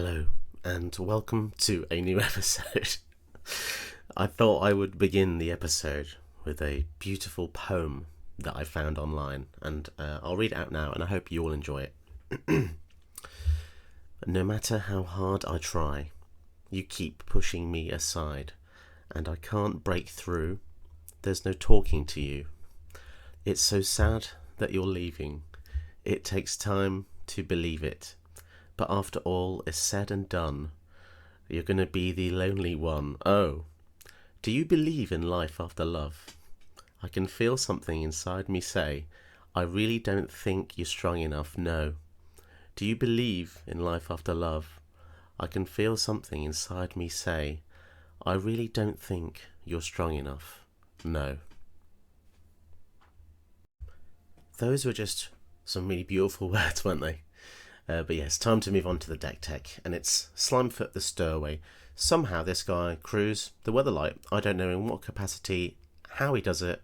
Hello, and welcome to a new episode. I thought I would begin the episode with a beautiful poem that I found online, and I'll read it out now, and I hope you all enjoy it. No matter how hard I try, you keep pushing me aside, and I can't break through. There's no talking to you. It's so sad that you're leaving. It takes time to believe it. But after all is said and done, you're going to be the lonely one. Oh, do you believe in life after love? I can feel something inside me say, I really don't think you're strong enough, no. Do you believe in life after love? I can feel something inside me say, I really don't think you're strong enough, no. Those were just some really beautiful words, weren't they? But yes, time to move on to the deck tech, and it's Slimefoot the Stowaway. Somehow this guy crews the Weatherlight. I don't know in what capacity, how he does it,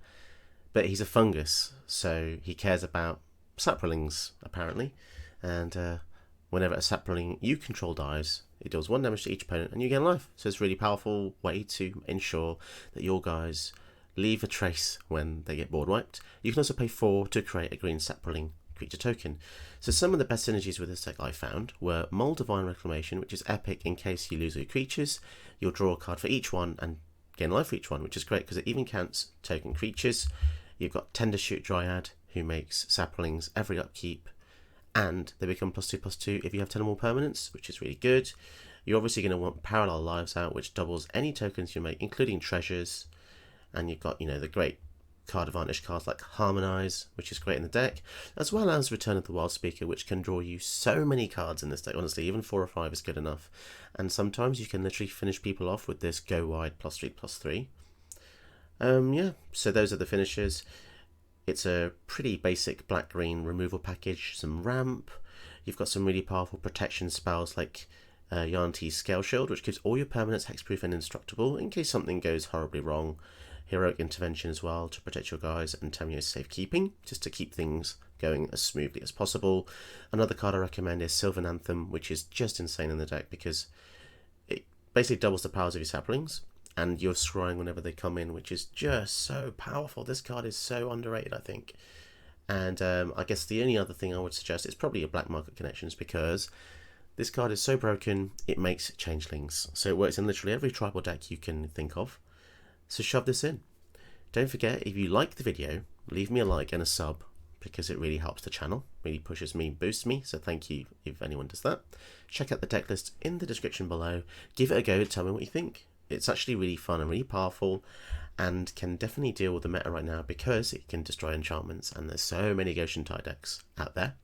but he's a fungus, so he cares about saplings, apparently. And whenever a sapling you control dies, it deals 1 damage to each opponent, and you gain life. So it's a really powerful way to ensure that your guys leave a trace when they get board wiped. You can also pay 4 to create a green sapling creature token. So some of the best synergies with this deck I found were Mold Divine Reclamation, which is epic in case you lose your creatures. You'll draw a card for each one and gain life for each one, which is great because it even counts token creatures. You've got Tender Shoot Dryad, who makes saplings every upkeep, and they become +2/+2 if you have 10 or more permanents, which is really good. You're obviously going to want Parallel Lives Out, which doubles any tokens you make, including treasures. And you've got, the great card advantage cards like Harmonize, which is great in the deck, as well as Return of the Wild Speaker, which can draw you so many cards in this deck. Honestly, even 4 or 5 is good enough. And sometimes you can literally finish people off with this Go Wide +3/+3. Yeah, so those are the finishers. It's a pretty basic black-green removal package, some ramp. You've got some really powerful protection spells like Yanti's Scale Shield, which gives all your permanents hexproof and indestructible in case something goes horribly wrong. Heroic Intervention as well to protect your guys, and Tamio's Safekeeping, just to keep things going as smoothly as possible. Another card I recommend is Sylvan Anthem, which is just insane in the deck because it basically doubles the powers of your saplings, and you're scrying whenever they come in, which is just so powerful. This card is so underrated, I think. And I guess the only other thing I would suggest is probably your Black Market Connections, because this card is so broken, it makes changelings. So it works in literally every tribal deck you can think of. So shove this in. Don't forget, if you like the video, leave me a like and a sub, because it really helps the channel, really pushes me, boosts me, so thank you if anyone does that. Check out the deck list in the description below. Give it a go, tell me what you think. It's actually really fun and really powerful, and can definitely deal with the meta right now because it can destroy enchantments, and there's so many Goshen Tide decks out there.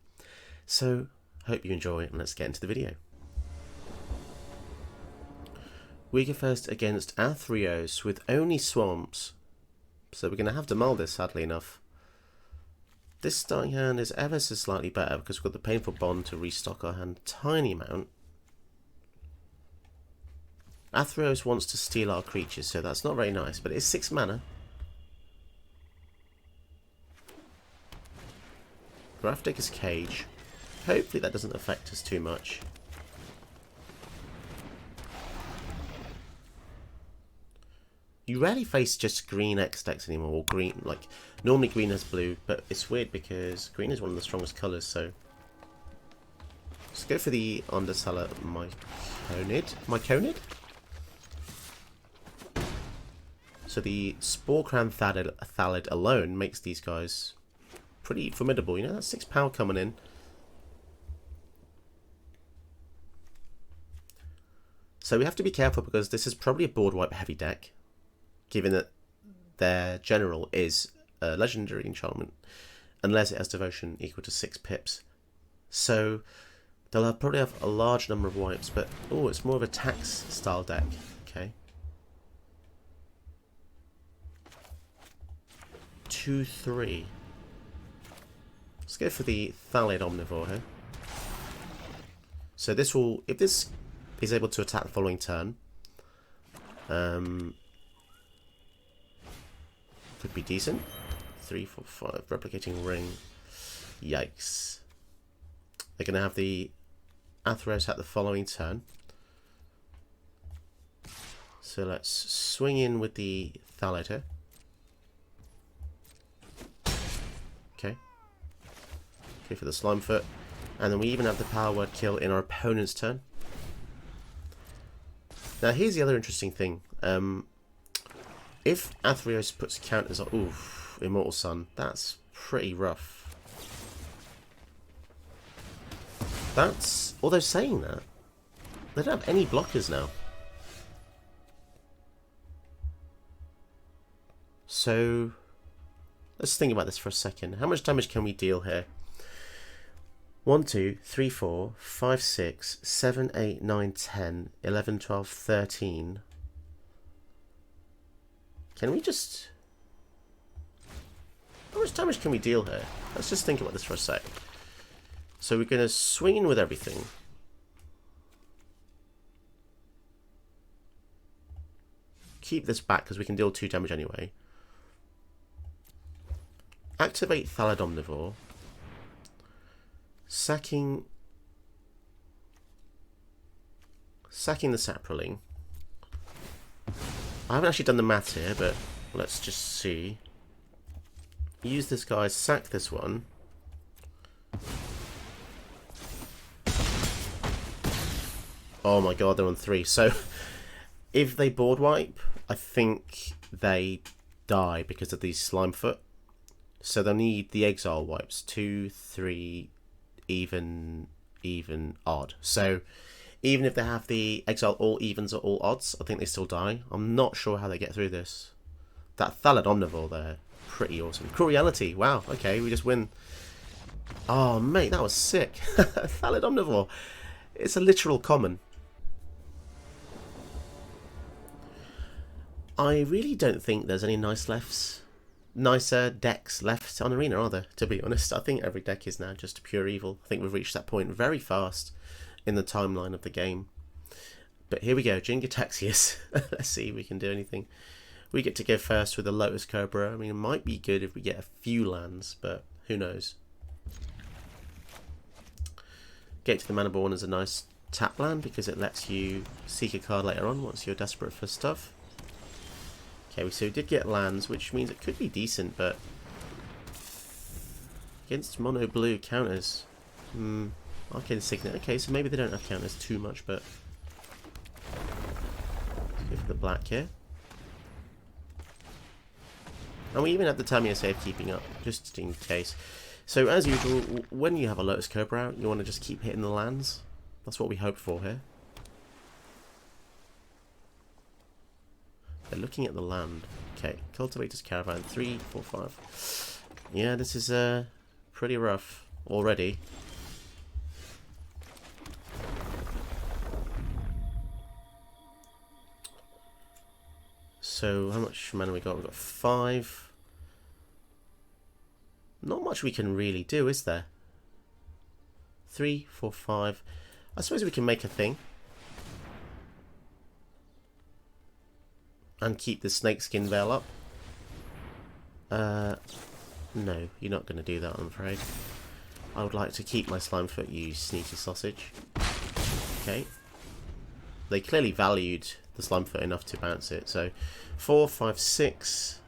So, hope you enjoy, and let's get into the video. We go first against Atheros with only swamps, so we're going to have to mull this, sadly enough. This starting hand is ever so slightly better because we've got the Painful Bond to restock our hand a tiny amount. Atheros wants to steal our creatures, so that's not very nice, but it's 6 mana. Grafdigger's Cage. Hopefully that doesn't affect us too much. You rarely face just green X decks anymore, or green, like, normally green has blue, but it's weird because green is one of the strongest colours, so let's go for the Underseller Myconid. So the Spore Crown Thallid alone makes these guys pretty formidable, that's 6 power coming in. So we have to be careful because this is probably a board wipe heavy deck, given that their general is a legendary enchantment, unless it has devotion equal to 6 pips. So they'll probably have a large number of wipes, but oh, it's more of a tax style deck. Okay. 2/3. Let's go for the Thallid Omnivore here. So this will, if this is able to attack the following turn, could be decent. 3, 4, 5. Replicating Ring. Yikes. They're going to have the Atheros at the following turn. So let's swing in with the Thalid here. Okay. Okay for the Slimefoot. And then we even have the power word kill in our opponent's turn. Now here's the other interesting thing. If Atheros puts counters on... Oof, Immortal Sun. That's pretty rough. That's... Although saying that, they don't have any blockers now. So, let's think about this for a second. How much damage can we deal here? 1, 2, 3, 4, 5, 6, 7, 8, 9, 10, 11, 12, 13. Can we just... How much damage can we deal here? Let's just think about this for a sec. So we're going to swing in with everything. Keep this back because we can deal 2 damage anyway. Activate Thalid Omnivore. Sacking the Saproling. I haven't actually done the maths here, but let's just see. Use this guy, sack this one. Oh my god, they're on 3. So, if they board wipe, I think they die because of these Slimefoot. So they'll need the exile wipes. 2, 3, even, odd. So, even if they have the exile all evens or all odds, I think they still die. I'm not sure how they get through this. That Thalid Omnivore there, pretty awesome. Cruelty, wow, okay, we just win. Oh mate, that was sick. Thalid Omnivore. It's a literal common. I really don't think there's any nicer decks left on Arena, are there? To be honest, I think every deck is now just pure evil. I think we've reached that point very fast in the timeline of the game. But here we go, Jingataxius. Let's see if we can do anything. We get to go first with the Lotus Cobra. I mean, it might be good if we get a few lands, but who knows. Gate to the Mana Born is a nice tap land because it lets you seek a card later on once you're desperate for stuff. Okay, so we did get lands, which means it could be decent, but against mono blue counters, Arcane Signet. Okay, so maybe they don't have counters too much, but go for the black here. And we even have the Tamiya safekeeping up, just in case. So as usual, when you have a Lotus Cobra out, you want to just keep hitting the lands. That's what we hope for here. They're looking at the land. Okay, Cultivator's Caravan, 3, 4, 5. Yeah, this is pretty rough already. So, how much mana we got? We've got 5. Not much we can really do, is there? 3, 4, 5. I suppose we can make a thing. And keep the snakeskin veil up. No, you're not going to do that, I'm afraid. I would like to keep my Slimefoot, you sneaky sausage. Okay. They clearly valued the Slimefoot enough to bounce it. So, 4, 5, 6.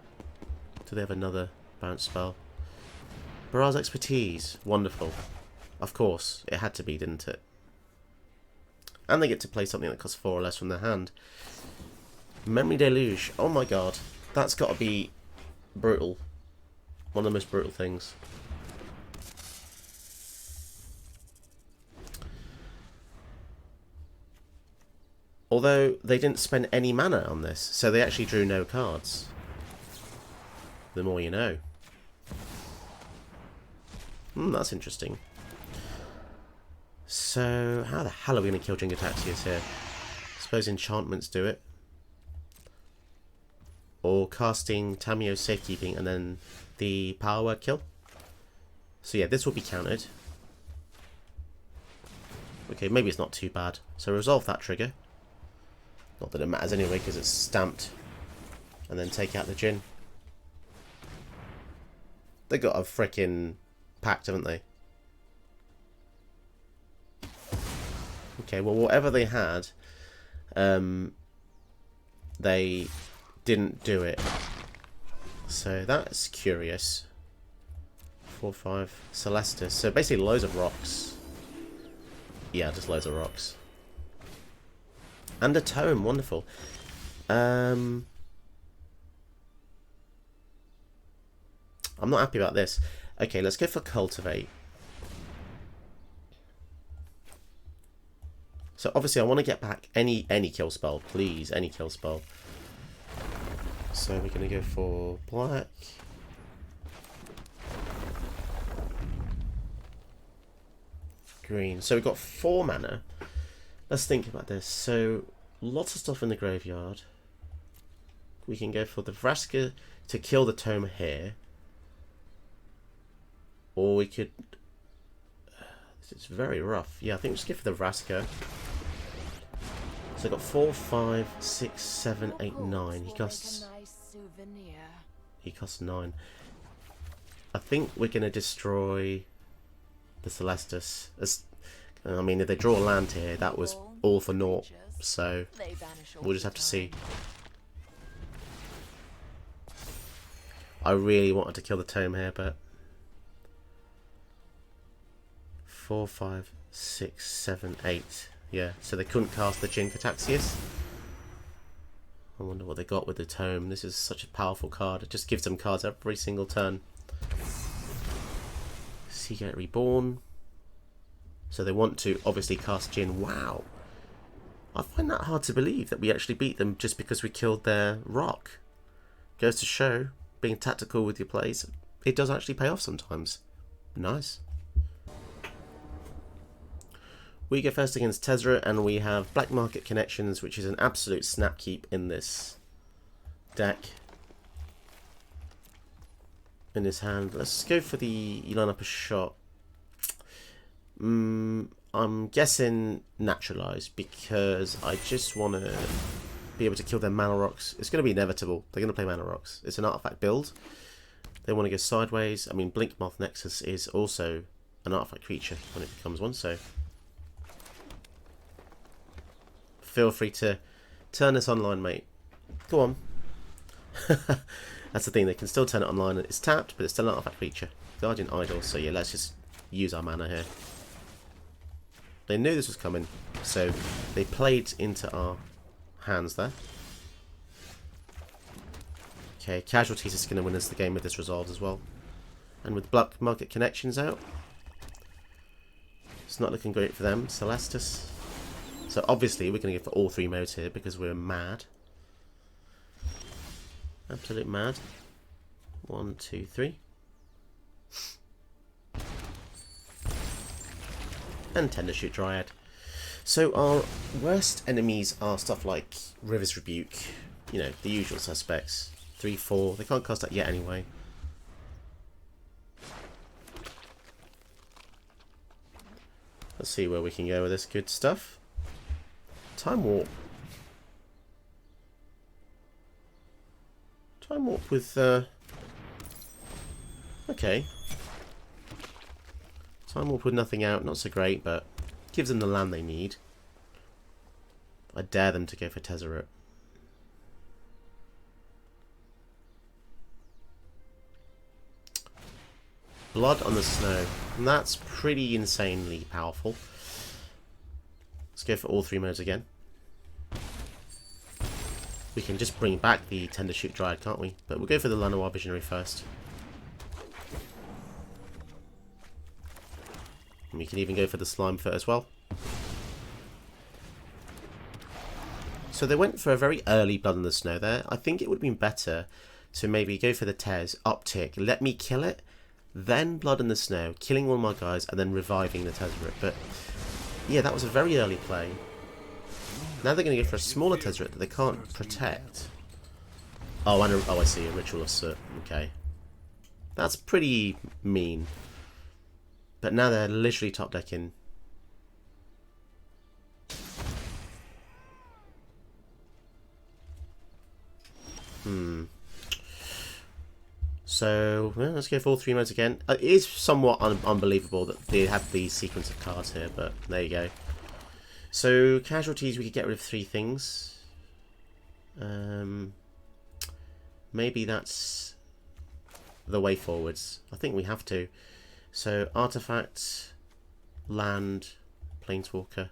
Do they have another bounce spell? Brawl's Expertise. Wonderful. Of course, it had to be, didn't it? And they get to play something that costs 4 or less from their hand. Memory Deluge. Oh my god. That's got to be brutal. One of the most brutal things. Although they didn't spend any mana on this, so they actually drew no cards. The more you know. That's interesting. So, how the hell are we going to kill Jingataxius here? I suppose enchantments do it. Or casting Tamiyo's Safekeeping and then the power word kill. So yeah, this will be countered. Okay, maybe it's not too bad. So resolve that trigger. Not that it matters anyway because it's stamped. And then take out the Djinn. They got a frickin' pact, haven't they? Okay, well, whatever they had, they didn't do it. So that's curious. 4-5 Celestis. So basically loads of rocks. Yeah, just loads of rocks. And a tome, wonderful. I'm not happy about this. Okay, let's go for cultivate. So obviously I want to get back any kill spell, please, any kill spell. So we're going to go for black. Green. So we've got 4 mana. Let's think about this. So lots of stuff in the graveyard. We can go for the Vraska to kill the tome here. Or we could... It's very rough. Yeah, I think we'll just go for the Vraska. So I've got 4, 5, 6, 7, 8, 9. He costs 9. I think we're going to destroy the Celestis. I mean, if they draw land here, that was all for naught. So we'll just have to see. I really wanted to kill the tome here, but 4, 5, 6, 7, 8. Yeah, so they couldn't cast the Jin Cataxius. I wonder what they got with the tome. This is such a powerful card. It just gives them cards every single turn. Seagate Reborn. So they want to obviously cast Jin. Wow. I find that hard to believe that we actually beat them just because we killed their rock. Goes to show, being tactical with your plays, it does actually pay off sometimes. Nice. We go first against Tesera, and we have Black Market Connections, which is an absolute snap keep in this deck. In his hand. Let's go for the line up a shot. I'm guessing Naturalized, because I just want to be able to kill their Mana Rocks. It's going to be inevitable. They're going to play Mana Rocks. It's an artifact build. They want to go sideways. I mean, Blink Moth Nexus is also an artifact creature when it becomes one, so feel free to turn this online, mate. Go on. That's the thing, they can still turn it online. It's tapped, but it's still an artifact creature. Guardian Idol, so yeah, let's just use our mana here. They knew this was coming, so they played into our hands there. Okay, Casualties is going to win us the game with this resolved as well. And with Black Market Connections out, it's not looking great for them. Celestis. So obviously we're going to go for all 3 modes here because we're mad. Absolute mad. 1, 2, 3. And Tendershoot Dryad. So our worst enemies are stuff like River's Rebuke. You know, the usual suspects. 3, 4. They can't cast that yet anyway. Let's see where we can go with this good stuff. Time Warp. Time Warp with... Okay. Time Warp with nothing out, not so great, but gives them the land they need. I dare them to go for Tesera. Blood on the Snow. And that's pretty insanely powerful. Let's go for all 3 modes again. We can just bring back the Tendershoot Dryad, can't we? But we'll go for the Lanoir Visionary first. And we can even go for the Slimefoot as well. So they went for a very early Blood in the Snow there. I think it would have been better to maybe go for the Tez, uptick, let me kill it, then Blood in the Snow, killing all my guys, and then reviving the Tesera. But yeah, that was a very early play. Now they're going to go for a smaller Tesera that they can't protect. Oh, and I see, a Ritual Assert. Okay. That's pretty mean. But now they're literally top decking. So, well, let's go for all 3 modes again. It is somewhat unbelievable that they have the sequence of cards here, but there you go. So casualties, we could get rid of 3 things. Maybe that's the way forwards. I think we have to. So artifact, land, planeswalker.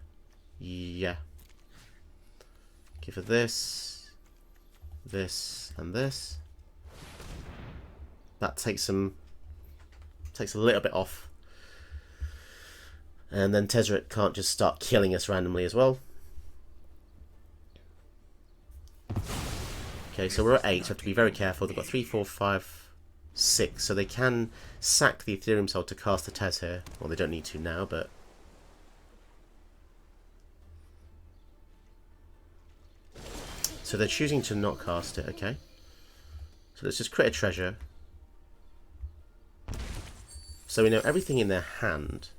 Yeah. Give her this, this, and this. That takes a little bit off. And then Tesera can't just start killing us randomly as well. Okay, so we're at 8, so we have to be very careful. They've got 3, 4, 5, 6, so they can sack the Atheros Soul to cast the Tez here. Well, they don't need to now, but... So they're choosing to not cast it, okay. So let's just create a treasure. So we know everything in their hand.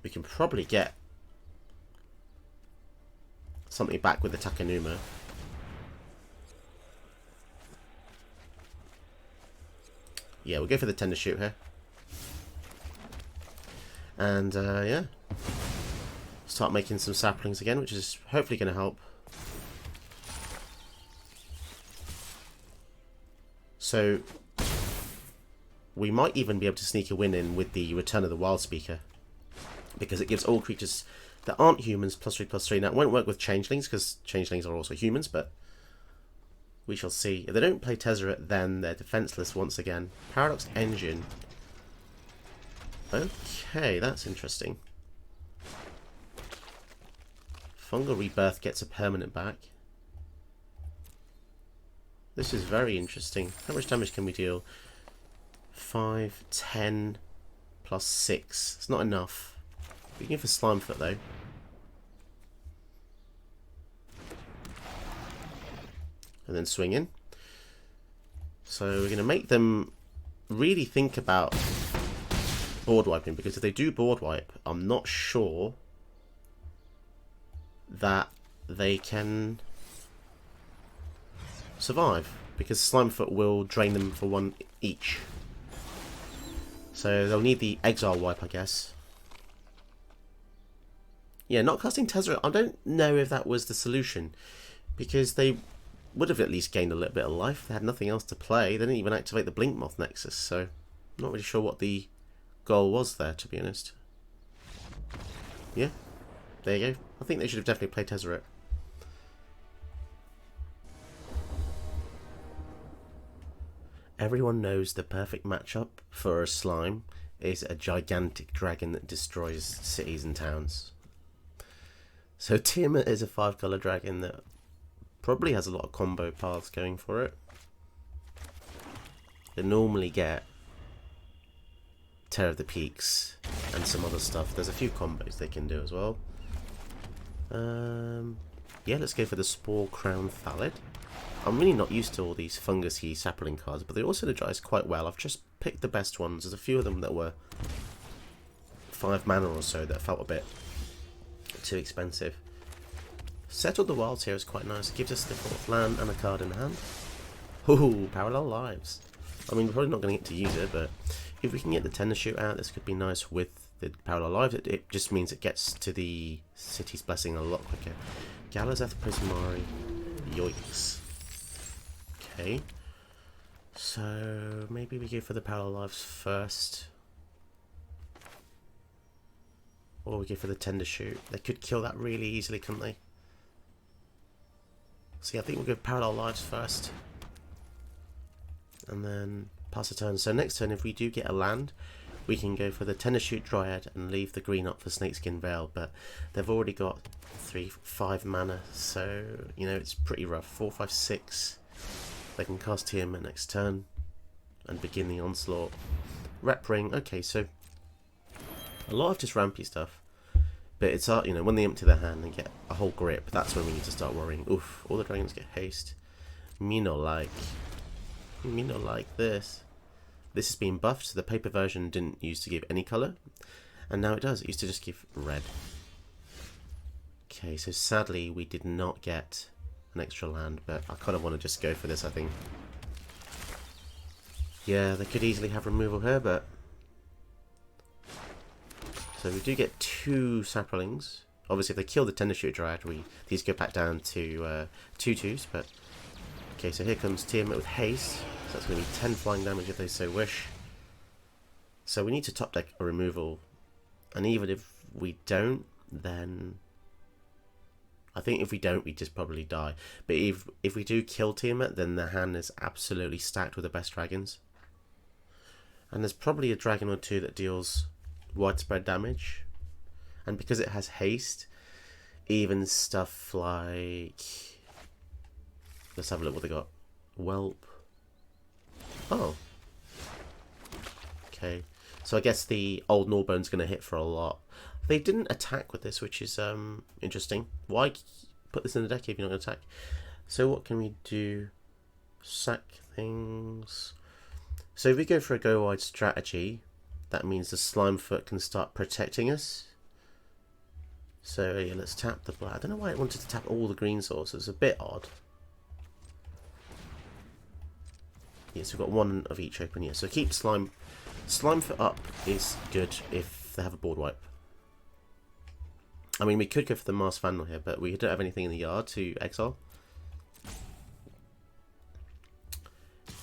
We can probably get something back with the Takenuma. Yeah, we'll go for the Tender Shoot here. And, yeah. Start making some saplings again, which is hopefully going to help. So, we might even be able to sneak a win in with the Return of the Wild Speaker, because it gives all creatures that aren't humans +3/+3. Now, it won't work with changelings, because changelings are also humans, but we shall see. If they don't play Tesera, then they're defenseless once again. Paradox Engine. Okay, that's interesting. Fungal Rebirth gets a permanent back. This is very interesting. How much damage can we deal? 5, 10, +6. It's not enough. We can go for Slimefoot though. And then swing in. So we're going to make them really think about board wiping, because if they do board wipe, I'm not sure that they can survive, because Slimefoot will drain them for 1 each. So they'll need the exile wipe, I guess. Yeah, not casting Tesera, I don't know if that was the solution, because they would have at least gained a little bit of life. They had nothing else to play. They didn't even activate the Blink Moth Nexus, so I'm not really sure what the goal was there, to be honest. Yeah, there you go. I think they should have definitely played Tesera. Everyone knows the perfect matchup for a slime is a gigantic dragon that destroys cities and towns. So Tiamat is a 5-colour dragon that probably has a lot of combo paths going for it. They normally get Terror of the Peaks and some other stuff. There's a few combos they can do as well. Yeah, let's go for the Spore Crown Thallid. I'm really not used to all these fungusy sapling cards, but they all synergize quite well. I've just picked the best ones. There's a few of them that were 5 mana or so that felt a bit too expensive. Settled the Wilds here is quite nice. It gives us the 4th land and a card in hand. Ooh, Parallel Lives. I mean, we're probably not going to get to use it, but if we can get the Tender Shoot out, this could be nice with the Parallel Lives. It just means it gets to the City's Blessing a lot quicker. Galazeth Prismari. Yoinks. Okay. So, maybe we go for the Parallel Lives first. Or we go for the Tender Shoot. They could kill that really easily, couldn't they? So yeah, I think we'll go Parallel Lives first. And then pass a turn. So next turn, if we do get a land, we can go for the Tender Shoot Dryad and leave the green up for Snakeskin Veil. But they've already got 5 mana, so, you know, it's pretty rough. 4, 5, 6. They can cast Tiamat next turn and begin the onslaught. Rep Ring. Okay, so a lot of just rampy stuff. But it's, you know, when they empty their hand and get a whole grip, that's when we need to start worrying. Oof, all the dragons get haste. Me no like this. This is being buffed, so the paper version didn't used to give any colour. And now it does. It used to just give red. Okay, so sadly we did not get an extra land, but I kind of want to just go for this, I think. Yeah, they could easily have removal here, but So we do get 2 saplings. Obviously, if they kill the Tender Shoot Dryad, these go back down to 2/2s. But okay, so here comes Tiamat with haste. So that's going to be 10 flying damage if they so wish. So we need to top deck a removal, and even if we don't, then I think if we don't, we just probably die. But if we do kill Tiamat, then the hand is absolutely stacked with the best dragons. And there's probably a dragon or 2 that deals widespread damage. And because it has haste, even stuff like... Let's have a look what they got. Whelp. Oh. Okay. So I guess the old Gnawbone's going to hit for a lot. They didn't attack with this, which is interesting. Why put this in the deck if you're not going to attack? So what can we do? Sack things. So if we go for a go wide strategy, that means the Slimefoot can start protecting us. So yeah, let's tap the black. I don't know why it wanted to tap all the green sources. It's a bit odd. Yes, we've got 1 of each open here. So keep Slimefoot up is good if they have a board wipe. I mean, we could go for the Mars Vandal here, but we don't have anything in the yard to exile.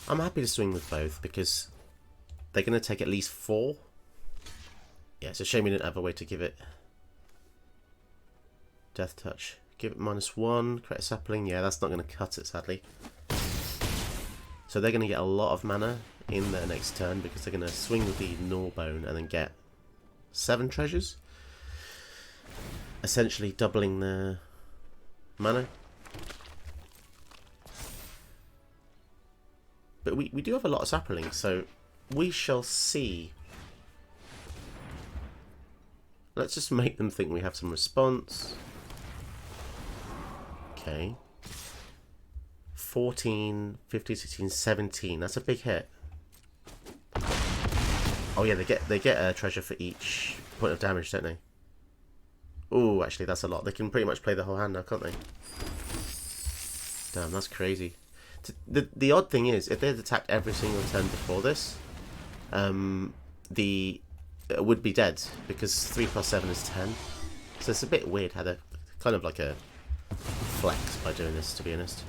I'm happy to swing with both because they're going to take at least 4. Yeah, it's a shame we didn't have a way to give it Death Touch. Give it -1, create a sapling. Yeah, that's not going to cut it, sadly. So they're going to get a lot of mana in their next turn because they're going to swing with the Gnawbone and then get 7 treasures. Essentially doubling their mana. But we do have a lot of saplings, so we shall see. Let's just make them think we have some response. Okay. 14, 15, 16, 17. That's a big hit. Oh yeah, they get a treasure for each point of damage, don't they? Oh, actually, that's a lot. They can pretty much play the whole hand now, can't they? Damn, that's crazy. The odd thing is, if they had attacked every single turn before this, it would be dead, because 3 + 7 is 10. So it's a bit weird how they're kind of like a flex by doing this, to be honest.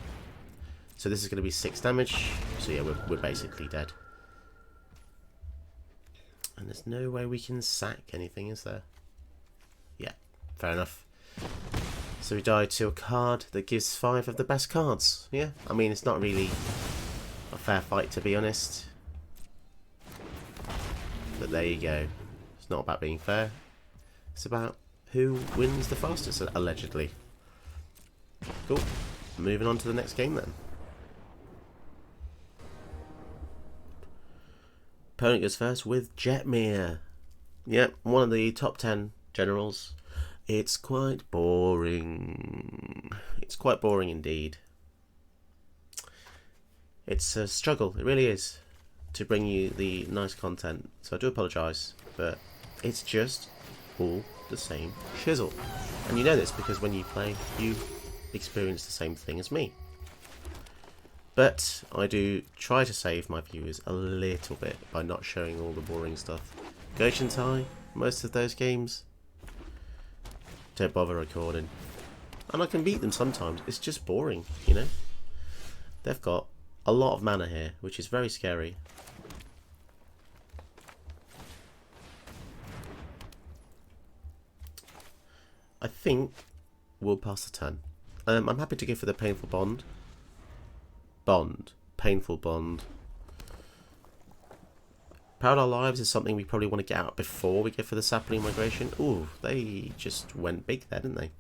So this is going to be 6 damage, so yeah, we're basically dead. And there's no way we can sack anything, is there? Yeah, fair enough. So we die to a card that gives 5 of the best cards. Yeah, I mean, it's not really a fair fight, to be honest. But there you go. It's not about being fair. It's about who wins the fastest, allegedly. Cool. Moving on to the next game then. Opponent goes first with Jetmere. Yep, one of the top 10 generals. It's quite boring. It's quite boring indeed. It's a struggle, it really is, to bring you the nice content. So I do apologise, but it's just all the same shizzle. And you know this because when you play, you experience the same thing as me. But I do try to save my viewers a little bit by not showing all the boring stuff. Goshentai, most of those games, don't bother recording. And I can beat them sometimes, it's just boring, you know? They've got a lot of mana here, which is very scary. I think we'll pass the turn. I'm happy to go for the Painful Bond. Painful Bond. Parallel Lives is something we probably want to get out before we go for the Sapling Migration. Ooh, they just went big there, didn't they?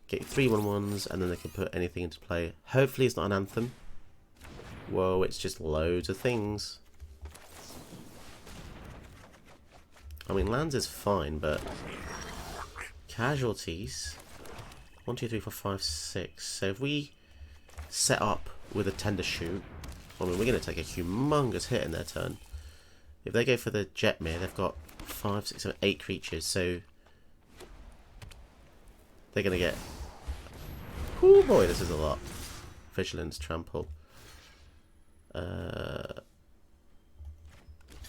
Get 3/1/1s and then they can put anything into play. Hopefully it's not an Anthem. Whoa, it's just loads of things. I mean, lands is fine, but casualties. 1, 2, 3, 4, 5, 6. So if we set up with a Tender Shoot, I mean, we're going to take a humongous hit in their turn. If they go for the Jetmere, they've got 5, 6, 7, 8 creatures, so they're going to get... Oh boy, this is a lot. Vigilance, Trample. Damn,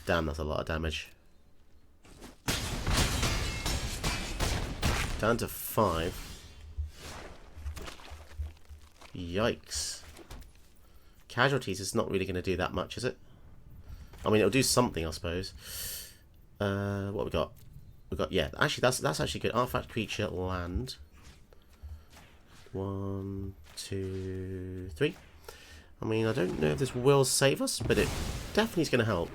that's a lot of damage. Down to 5. Yikes. Casualties is not really going to do that much, is it? I mean, it'll do something, I suppose. What we got? We got, yeah. Actually, that's actually good. Artifact creature land. 1, 2, 3. I mean, I don't know if this will save us, but it definitely is going to help.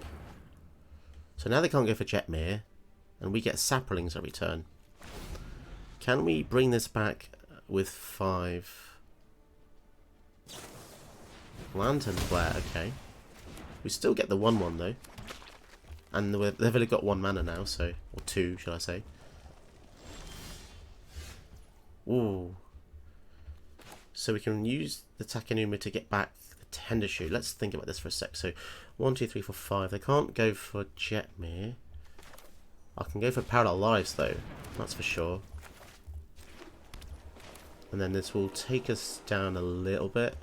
So now they can't go for Jetmere, and we get saplings every turn. Can we bring this back with 5? Lantern Flare, okay. We still get the 1/1 though. And they've only got 1 mana now, so... Or 2, shall I say. Ooh. So we can use the Takenuma to get back the Tender Shoot. Let's think about this for a sec. So, 1, 2, 3, 4, 5. They can't go for Jetmere. I can go for Parallel Lives though. That's for sure. And then this will take us down a little bit.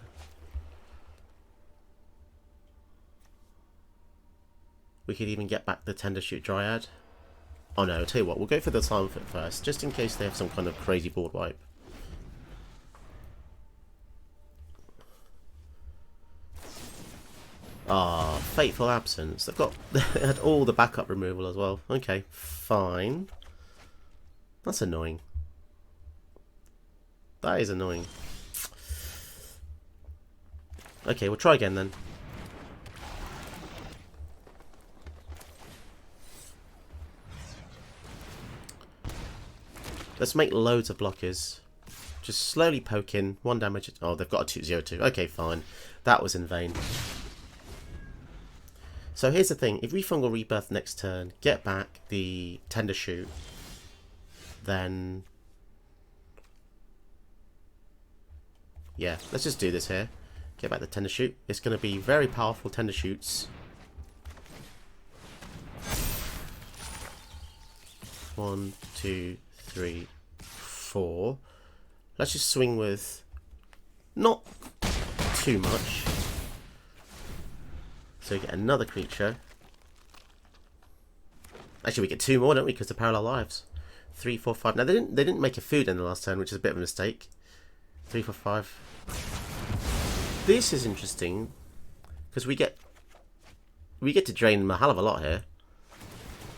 We could even get back the Tender Shoot Dryad. Oh no, I'll tell you what, we'll go for the Slimefoot first, just in case they have some kind of crazy board wipe. Ah, Fateful Absence. They've got they had all the backup removal as well. Okay, fine. That's annoying. That is annoying. Okay, we'll try again then. Let's make loads of blockers. Just slowly poke in. 1 damage. Oh, they've got a 2/0/2. Okay, fine. That was in vain. So here's the thing. If we Fungal Rebirth next turn, get back the Tender Shoot, then... Yeah, let's just do this here. Get back the Tender Shoot. It's going to be very powerful Tender Shoots. 1, 2, 3, 4. Let's just swing with not too much. So we get another creature. Actually, we get 2 more, don't we? Because the Parallel Lives. 3, 4, 5. Now they didn't make a food in the last turn, which is a bit of a mistake. 3, 4, 5. This is interesting because we get to drain them a hell of a lot here.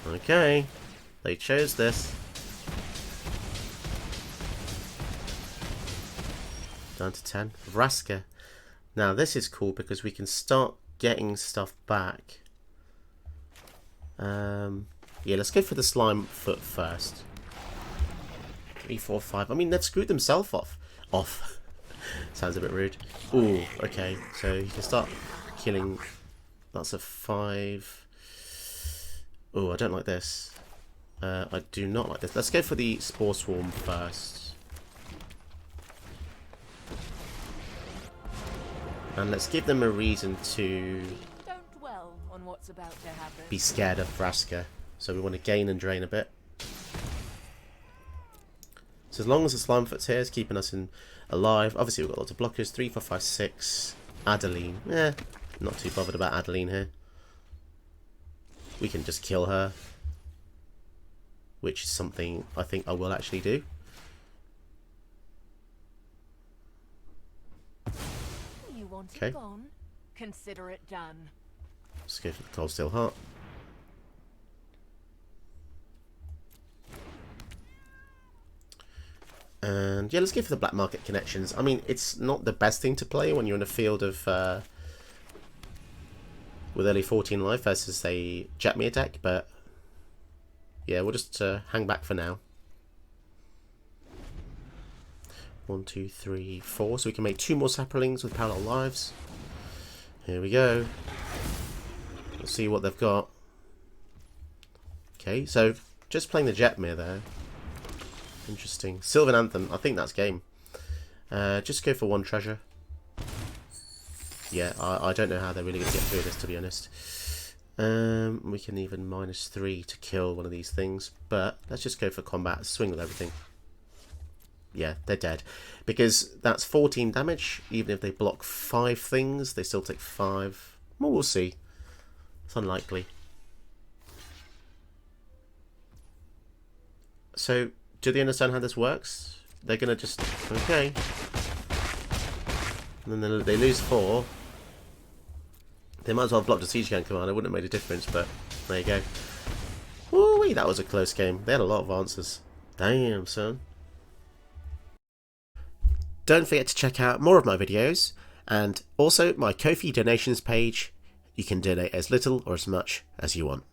Okay, they chose this. Down to 10. Vraska. Now this is cool because we can start getting stuff back. Yeah, let's go for the Slimefoot first. 3, 4, 5. I mean, they've screwed themselves off. Sounds a bit rude. Ooh, okay. So you can start killing. That's a 5. Ooh, I don't like this. I do not like this. Let's go for the Spore Swarm first. And let's give them a reason to Don't dwell on what's about to happen. Be scared of Vraska. So we want to gain and drain a bit. So as long as the Slimefoot's here, it's keeping us alive. Obviously we've got lots of blockers. 3, 4, 5, 6. Adeline. Not too bothered about Adeline here. We can just kill her. Which is something I think I will actually do. You want Okay. it gone? Consider it done. Let's go for the Cold Steel Heart. And yeah, let's go for the Black Market Connections. I mean, it's not the best thing to play when you're in a field of with only 14 life versus a Jetmere deck, but yeah, we'll just hang back for now. 1, 2, 3, 4. So we can make 2 more saplings with Parallel Lives. Here we go. Let's see what they've got. Okay, so just playing the Jetmere there. Interesting. Sylvan Anthem. I think that's game. Just go for 1 treasure. Yeah, I don't know how they're really going to get through this, to be honest. We can even -3 to kill one of these things. But let's just go for combat. Swing with everything. Yeah, they're dead. Because that's 14 damage. Even if they block 5 things, they still take 5. Well, we'll see. It's unlikely. So Do they understand how this works? They're gonna just... Okay. And then they lose 4. They might as well have blocked a siege gang command. It wouldn't have made a difference, but there you go. Woo-wee, that was a close game. They had a lot of answers. Damn, son. Don't forget to check out more of my videos, and also my Ko-fi donations page. You can donate as little or as much as you want.